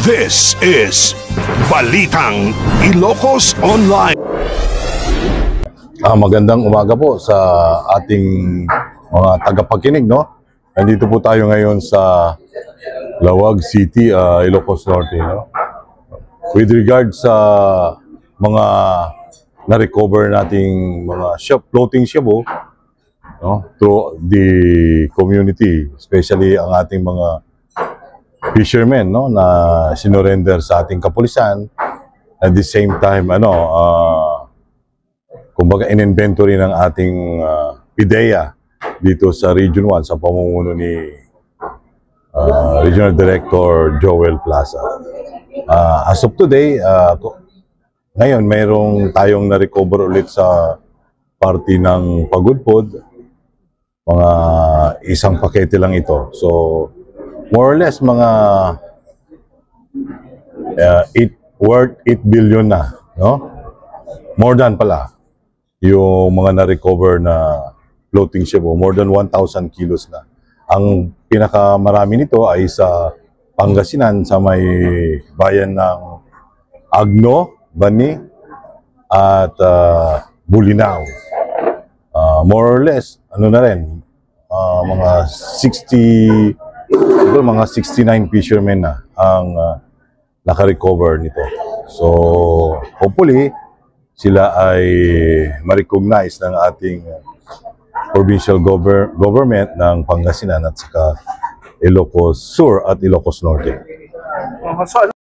This is Balitang Ilocos Online. Magandang umaga po sa ating mga tagapakinig, no? Nandito po tayo ngayon sa Lawag City, Ilocos Norte, no? With regard sa mga na-recover nating mga floating shabu, no? To the community, especially ang ating mga fishermen, no, na sinurrender sa ating kapulisan. At the same time, kumbaga in-inventory ng ating PIDEA dito sa Region 1 sa pamumuno ni Regional Director Joel Plaza. As of today, ngayon mayroong tayong na-recover ulit sa party ng Pagudpod. Mga isang pakete lang ito. So, more or less mga worth 8 billion na, no? More than pala yung mga na-recover na floating shabu, more than 1,000 kilos na. Ang pinakamarami nito ay sa Pangasinan, sa may bayan ng Agno, Bani, at Bulinaw. More or less, ano na rin, mga 69 fishermen na ang naka-recover nito. So, hopefully, sila ay ma-recognize ng ating provincial government ng Pangasinan at saka Ilocos Sur at Ilocos Norte.